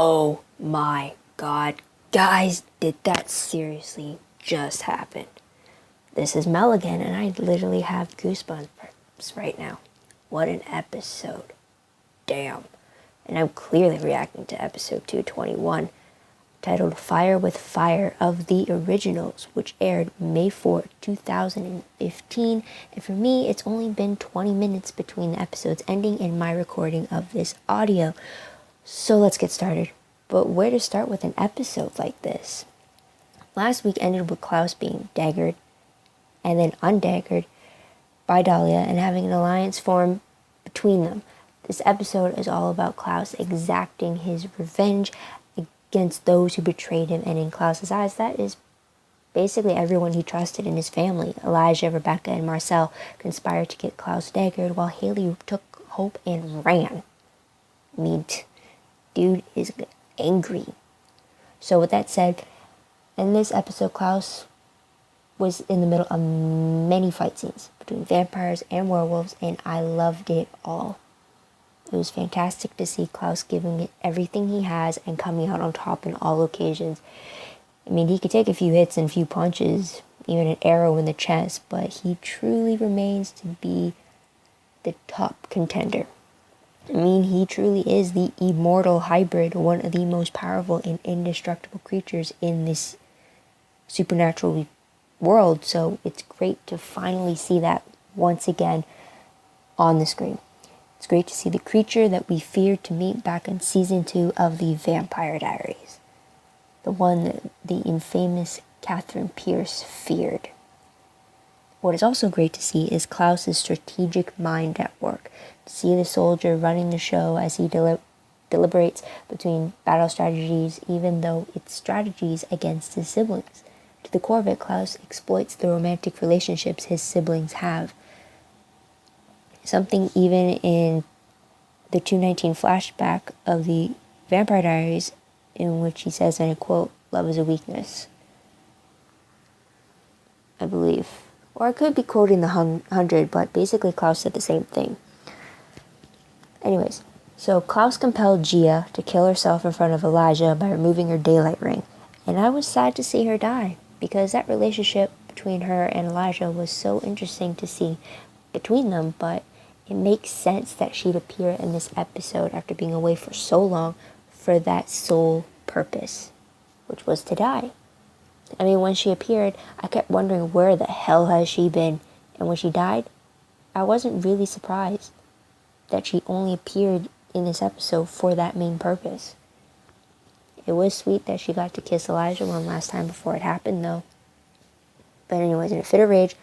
Oh my god. Guys, did that seriously just happen? This is Mel again, and I literally have goosebumps right now. What an episode. Damn. And I'm clearly reacting to episode 221, titled Fire with Fire of the Originals, which aired May 4, 2015. And for me, it's only been 20 minutes between the episodes ending and my recording of this audio. So let's get started. But where to start with an episode like this? Last week ended with Klaus being daggered and then undaggered by Dahlia and having an alliance form between them. This episode is all about Klaus exacting his revenge against those who betrayed him, and in Klaus's eyes, that is basically everyone he trusted in his family. Elijah, Rebecca, and Marcel conspired to get Klaus daggered, while Haley took Hope and ran. I mean, dude is angry. So with that said, in this episode, Klaus was in the middle of many fight scenes between vampires and werewolves, and I loved it all. It was fantastic to see Klaus giving it everything he has and coming out on top in all occasions. I mean, he could take a few hits and a few punches, even an arrow in the chest, but he truly remains to be the top contender. I mean, he truly is the immortal hybrid, one of the most powerful and indestructible creatures in this supernatural world. So it's great to finally see that once again on the screen. It's great to see the creature that we feared to meet back in season 2 of the Vampire Diaries. The one that the infamous Catherine Pierce feared. What is also great to see is Klaus's strategic mind at work. To see the soldier running the show as he deliberates between battle strategies, even though it's strategies against his siblings. To the core of it, Klaus exploits the romantic relationships his siblings have. Something even in the 219 flashback of the Vampire Diaries, in which he says, and I quote, "Love is a weakness," I believe. Or I could be quoting the 100, but basically Klaus said the same thing. Anyways, so Klaus compelled Gia to kill herself in front of Elijah by removing her daylight ring. And I was sad to see her die, because that relationship between her and Elijah was so interesting to see between them, but it makes sense that she'd appear in this episode after being away for so long for that sole purpose, which was to die. I mean, when she appeared, I kept wondering where the hell has she been, and when she died, I wasn't really surprised that she only appeared in this episode for that main purpose. It was sweet that she got to kiss Elijah one last time before it happened, though. But anyways, in a fit of rage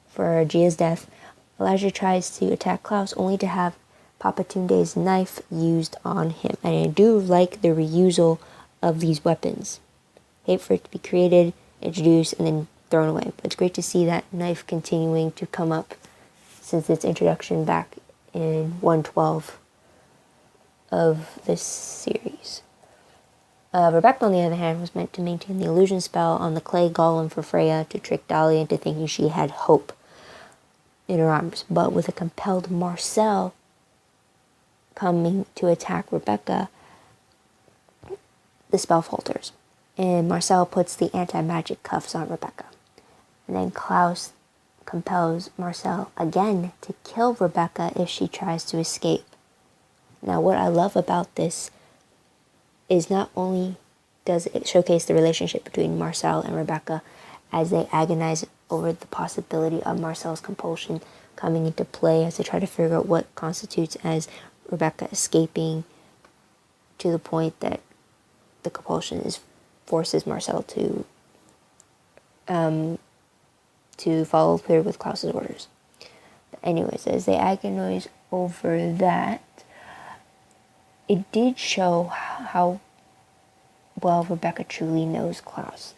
for Gia's death, Elijah tries to attack Klaus only to have Papa Tunde's knife used on him. And I do like the reusal of these weapons. Hate for it to be created, introduced, and then thrown away. But it's great to see that knife continuing to come up since its introduction back in 112 of this series. Rebecca, on the other hand, was meant to maintain the illusion spell on the clay golem for Freya to trick Dahlia into thinking she had Hope in her arms. But with a compelled Marcel coming to attack Rebecca, the spell falters. And Marcel puts the anti-magic cuffs on Rebecca. And then Klaus compels Marcel again to kill Rebecca if she tries to escape. Now, what I love about this is not only does it showcase the relationship between Marcel and Rebecca as they agonize over the possibility of Marcel's compulsion coming into play as they try to figure out what constitutes as Rebecca escaping, to the point that the compulsion forces Marcel to follow through with Klaus's orders. But anyways, as they agonize over that, it did show how well Rebecca truly knows Klaus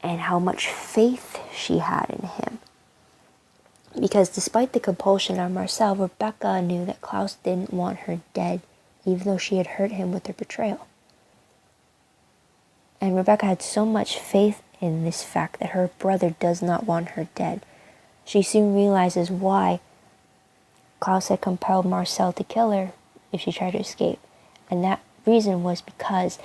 and how much faith she had in him. Because despite the compulsion on Marcel, Rebecca knew that Klaus didn't want her dead, even though she had hurt him with her betrayal. And Rebecca had so much faith in this fact that her brother does not want her dead. She soon realizes why Klaus had compelled Marcel to kill her if she tried to escape. And that reason was because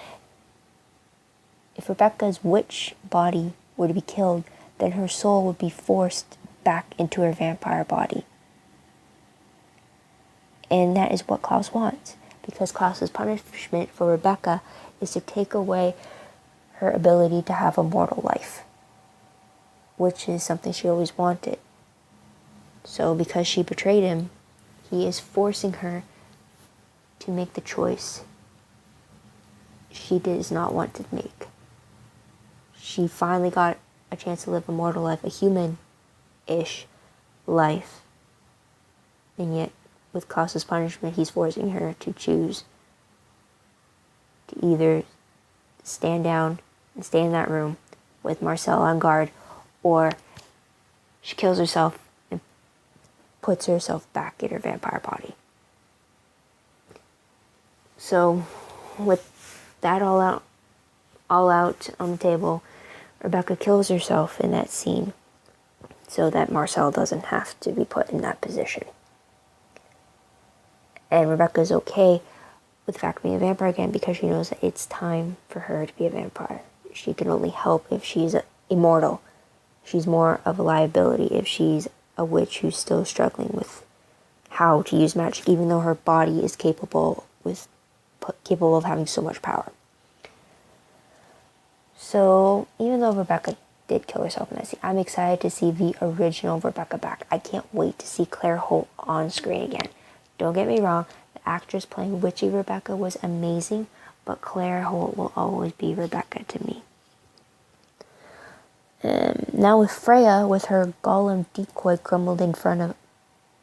if Rebecca's witch body were to be killed, then her soul would be forced back into her vampire body. And that is what Klaus wants, because Klaus's punishment for Rebecca is to take away her ability to have a mortal life, which is something she always wanted. So because she betrayed him, he is forcing her to make the choice she does not want to make. She finally got a chance to live a mortal life, a human-ish life. And yet, with Klaus's punishment, he's forcing her to choose to either stand down and stay in that room with Marcel on guard, or she kills herself and puts herself back in her vampire body. So, with that all out on the table, Rebecca kills herself in that scene so that Marcel doesn't have to be put in that position. And Rebecca's okay with the fact of being a vampire again because she knows that it's time for her to be a vampire. She can only help if she's immortal. She's more of a liability if she's a witch who's still struggling with how to use magic, even though her body is capable of having so much power. So, even though Rebecca did kill herself in that scene, I'm excited to see the original Rebecca back. I can't wait to see Claire Holt on screen again. Don't get me wrong, the actress playing witchy Rebecca was amazing, but Claire Holt will always be Rebecca to me. Now with Freya, with her golem decoy crumbled in front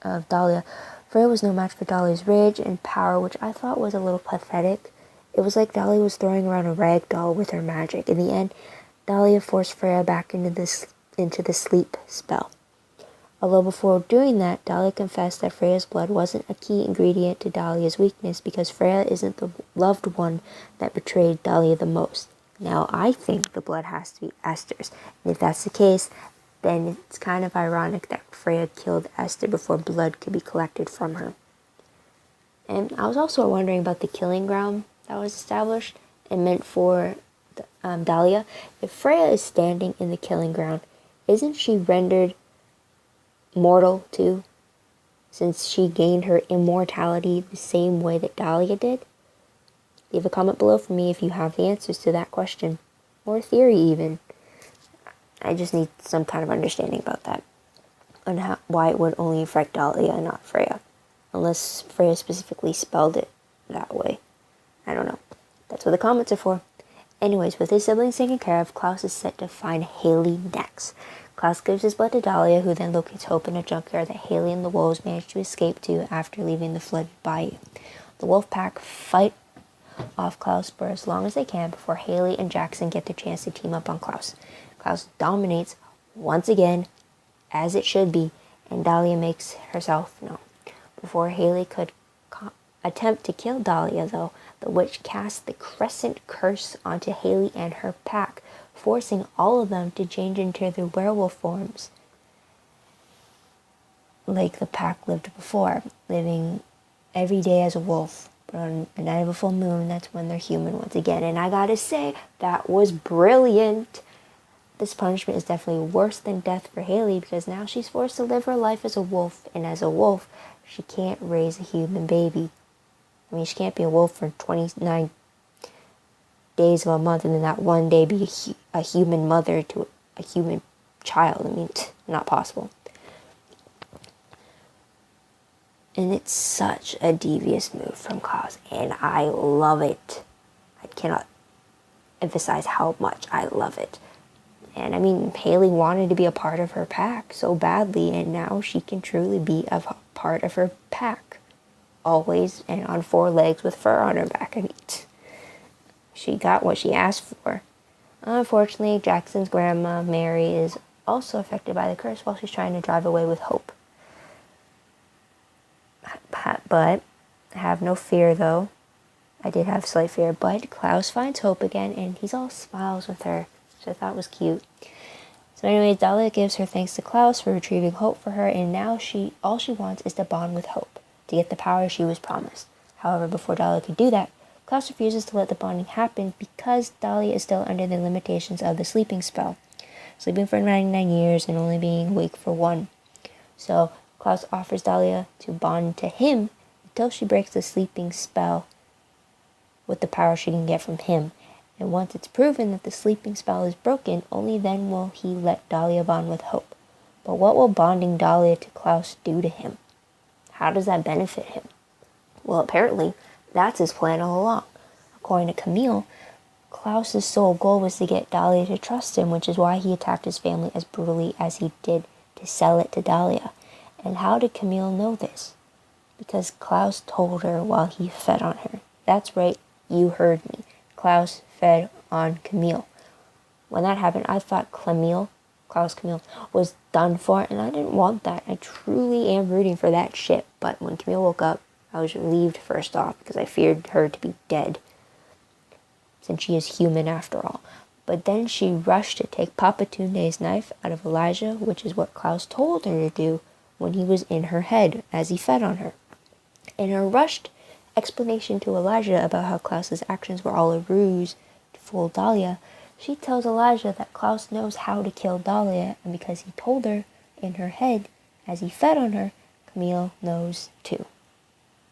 of Dahlia, Freya was no match for Dahlia's rage and power, which I thought was a little pathetic. It was like Dahlia was throwing around a rag doll with her magic. In the end, Dahlia forced Freya back into the sleep spell. Although before doing that, Dahlia confessed that Freya's blood wasn't a key ingredient to Dahlia's weakness because Freya isn't the loved one that betrayed Dahlia the most. Now, I think the blood has to be Esther's. And if that's the case, then it's kind of ironic that Freya killed Esther before blood could be collected from her. And I was also wondering about the killing ground that was established and meant for Dahlia. If Freya is standing in the killing ground, isn't she rendered mortal too, since she gained her immortality the same way that Dahlia did? Leave a comment below for me if you have the answers to that question, or theory even. I just need some kind of understanding about that, on why it would only affect Dahlia and not Freya, unless Freya specifically spelled it that way. I don't know. That's what the comments are for. Anyways, with his siblings taken care of, Klaus is set to find Haley next. Klaus gives his blood to Dahlia, who then locates Hope in a junkyard that Haley and the wolves manage to escape to after leaving the flooded bayou. The wolf pack fight off Klaus for as long as they can before Haley and Jackson get the chance to team up on Klaus. Klaus dominates once again, as it should be, and Dahlia makes herself known. Before Haley could attempt to kill Dahlia, though, the witch cast the Crescent Curse onto Haley and her pack, forcing all of them to change into their werewolf forms, like the pack lived before, living every day as a wolf. But on the night of a full moon, that's when they're human once again. And I gotta say, that was brilliant. This punishment is definitely worse than death for Haley, because now she's forced to live her life as a wolf, and as a wolf, she can't raise a human baby. I mean, she can't be a wolf for 29 days of a month and then that one day be a human mother to a human child. I mean, not possible. And it's such a devious move from Klaus, and I love it. I cannot emphasize how much I love it. And I mean, Haley wanted to be a part of her pack so badly, and now she can truly be a part of her pack. Always, and on 4 legs with fur on her back. I mean, she got what she asked for. Unfortunately, Jackson's grandma, Mary, is also affected by the curse while she's trying to drive away with Hope. But have no fear, though. I did have slight fear, but Klaus finds Hope again, and he's all smiles with her, which I thought was cute. So anyways, Dahlia gives her thanks to Klaus for retrieving Hope for her, and now all she wants is to bond with Hope, to get the power she was promised. However, before Dahlia could do that, Klaus refuses to let the bonding happen because Dahlia is still under the limitations of the sleeping spell, sleeping for 99 years and only being awake for 1. So Klaus offers Dahlia to bond to him until she breaks the sleeping spell with the power she can get from him. And once it's proven that the sleeping spell is broken, only then will he let Dahlia bond with Hope. But what will bonding Dahlia to Klaus do to him? How does that benefit him? Well, apparently, that's his plan all along. According to Camille, Klaus's sole goal was to get Dahlia to trust him, which is why he attacked his family as brutally as he did to sell it to Dahlia. And how did Camille know this? Because Klaus told her while he fed on her. That's right, you heard me. Klaus fed on Camille. When that happened, I thought Klaus Camille, was done for, and I didn't want that. I truly am rooting for that shit. But when Camille woke up, I was relieved first off because I feared her to be dead, since she is human after all. But then she rushed to take Papa Tunde's knife out of Elijah, which is what Klaus told her to do when he was in her head as he fed on her. In her rushed explanation to Elijah about how Klaus's actions were all a ruse to fool Dahlia, she tells Elijah that Klaus knows how to kill Dahlia, and because he told her in her head as he fed on her, Camille knows too.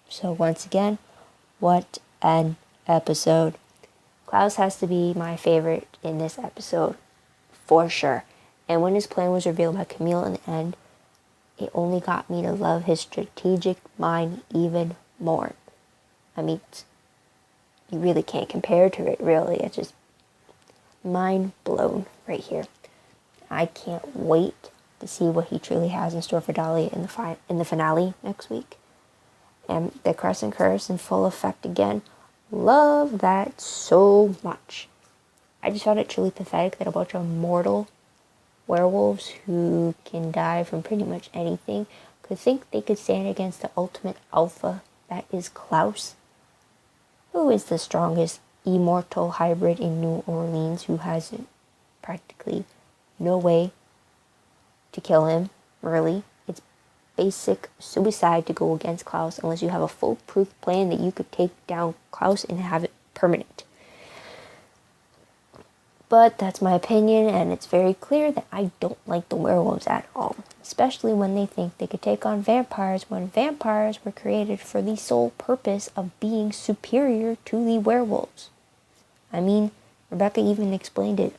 So once again, what an episode. Klaus has to be my favorite in this episode, for sure. And when his plan was revealed by Camille in the end, it only got me to love his strategic mind even more. I mean, you really can't compare to it, really. It's just mind blown right here. I can't wait to see what he truly has in store for Dahlia in the finale next week. And the Crescent Curse in full effect again. Love that so much. I just found it truly pathetic that a bunch of mortal werewolves who can die from pretty much anything could think they could stand against the ultimate alpha that is Klaus, who is the strongest immortal hybrid in New Orleans, who has practically no way to kill him, really. It's basic suicide to go against Klaus unless you have a foolproof plan that you could take down Klaus and have it permanent. But that's my opinion, and it's very clear that I don't like the werewolves at all. Especially when they think they could take on vampires when vampires were created for the sole purpose of being superior to the werewolves. I mean, Rebecca even explained it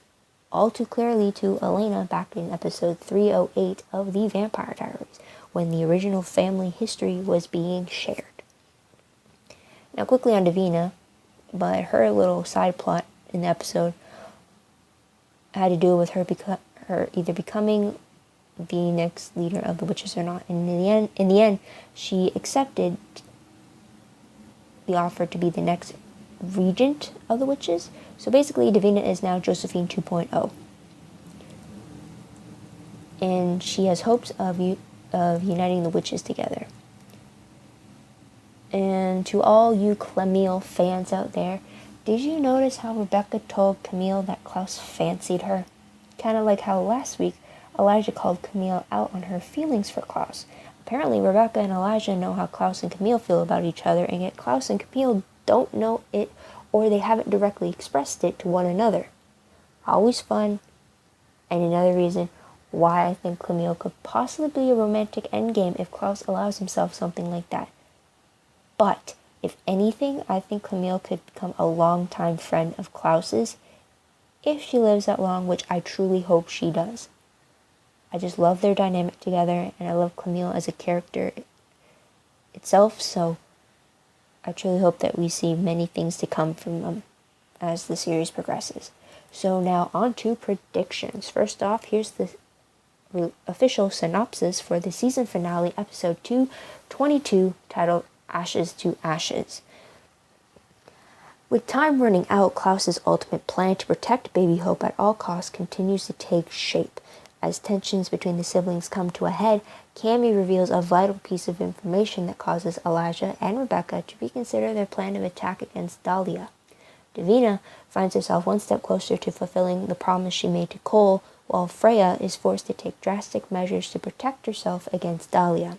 all too clearly to Elena back in episode 308 of The Vampire Diaries, when the original family history was being shared. Now quickly on Davina, but her little side plot in the episode had to do with her either becoming the next leader of the witches or not. And in the end, she accepted the offer to be the next regent of the witches. So basically, Davina is now Josephine 2.0. And she has hopes of uniting the witches together. And to all you Camille fans out there, did you notice how Rebecca told Camille that Klaus fancied her? Kind of like how last week Elijah called Camille out on her feelings for Klaus. Apparently Rebecca and Elijah know how Klaus and Camille feel about each other, and yet Klaus and Camille don't know it, or they haven't directly expressed it to one another. Always fun, and another reason why I think Camille could possibly be a romantic endgame if Klaus allows himself something like that. But if anything, I think Camille could become a longtime friend of Klaus's if she lives that long, which I truly hope she does. I just love their dynamic together, and I love Camille as a character itself, so I truly hope that we see many things to come from them as the series progresses. So now on to predictions. First off, here's the official synopsis for the season finale, episode 222, titled Ashes to Ashes. With time running out, Klaus's ultimate plan to protect baby Hope at all costs continues to take shape. As tensions between the siblings come to a head, Cammy reveals a vital piece of information that causes Elijah and Rebecca to reconsider their plan of attack against Dahlia. Davina finds herself one step closer to fulfilling the promise she made to Cole, while Freya is forced to take drastic measures to protect herself against Dahlia.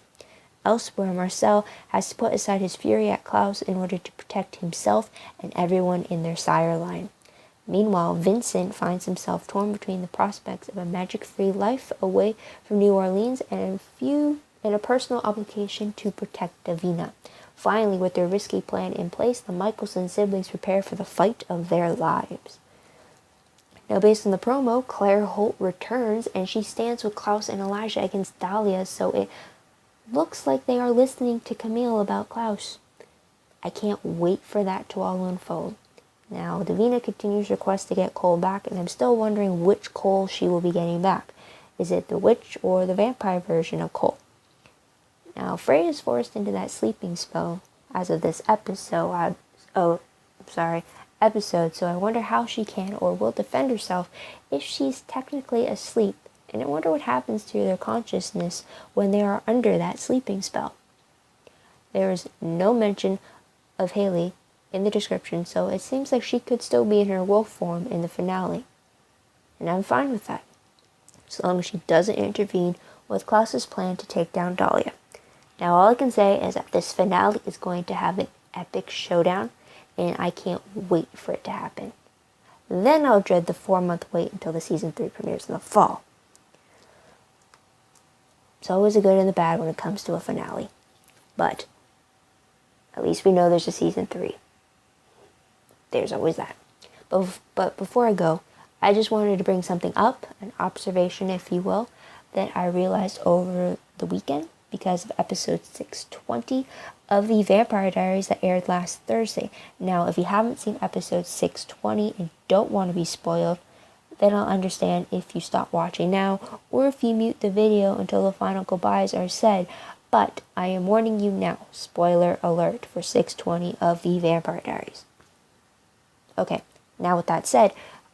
Elsewhere, Marcel has to put aside his fury at Klaus in order to protect himself and everyone in their sire line. Meanwhile, Vincent finds himself torn between the prospects of a magic-free life away from New Orleans and a personal obligation to protect Davina. Finally, with their risky plan in place, the Michelson siblings prepare for the fight of their lives. Now, based on the promo, Claire Holt returns and she stands with Klaus and Elijah against Dahlia, so it looks like they are listening to Camille about Klaus. I can't wait for that to all unfold. Now, Davina continues requests to get Cole back, and I'm still wondering which Cole she will be getting back. Is it the witch or the vampire version of Cole? Now, Frey is forced into that sleeping spell as of this episode, so I wonder how she can or will defend herself if she's technically asleep, and I wonder what happens to their consciousness when they are under that sleeping spell. There is no mention of Haley in the description, so it seems like she could still be in her wolf form in the finale, and I'm fine with that, as long as she doesn't intervene with Klaus's plan to take down Dahlia. Now, all I can say is that this finale is going to have an epic showdown, and I can't wait for it to happen. Then I'll dread the 4-month wait until the season 3 premieres in the fall. It's always the good and the bad when it comes to a finale, but at least we know there's a season 3. There's always that. But before I go, I just wanted to bring something up, an observation, if you will, that I realized over the weekend because of episode 620 of the Vampire Diaries that aired last Thursday. Now, if you haven't seen episode 620 and don't want to be spoiled, then I'll understand if you stop watching now or if you mute the video until the final goodbyes are said. But I am warning you now, spoiler alert for 620 of the Vampire Diaries. Okay, now with that said,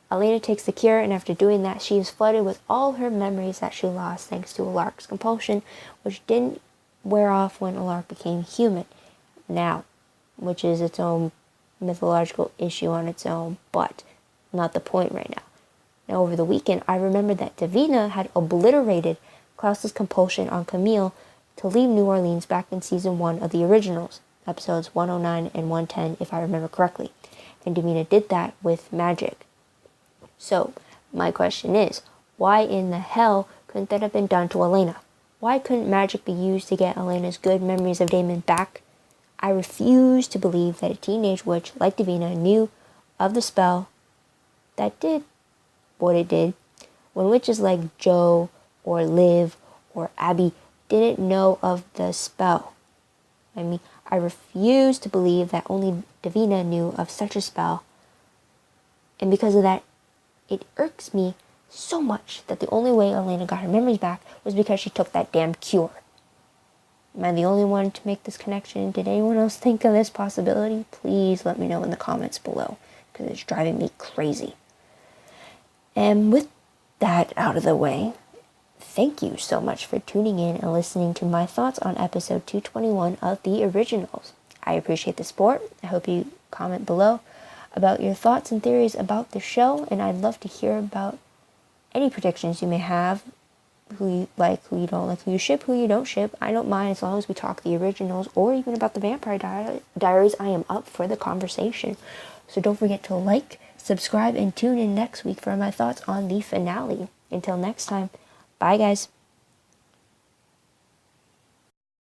Elena takes the cure, and after doing that, she is flooded with all her memories that she lost thanks to Alarc's compulsion, which didn't wear off when Alarc became human. Now, which is its own mythological issue on its own, but not the point right now. Now, over the weekend, I remembered that Davina had obliterated Klaus's compulsion on Camille to leave New Orleans back in season 1 of the originals, episodes 109 and 110, if I remember correctly. And Davina did that with magic. So, my question is, why in the hell couldn't that have been done to Elena? Why couldn't magic be used to get Elena's good memories of Damon back? I refuse to believe that a teenage witch like Davina knew of the spell that did what it did, when witches like Jo or Liv or Abby didn't know of the spell. I refuse to believe that only Davina knew of such a spell, and because of that, it irks me so much that the only way Elena got her memories back was because she took that damn cure. Am I the only one to make this connection? Did anyone else think of this possibility? Please let me know in the comments below, because it's driving me crazy. And with that out of the way, thank you so much for tuning in and listening to my thoughts on episode 221 of the originals. I appreciate the support. I hope you comment below about your thoughts and theories about the show, and I'd love to hear about any predictions you may have, who you like, who you don't like, who you ship, who you don't ship. I don't mind as long as we talk the originals or even about the Vampire Diaries. I am up for the conversation. So don't forget to like, subscribe, and tune in next week for my thoughts on the finale. Until next time, bye guys.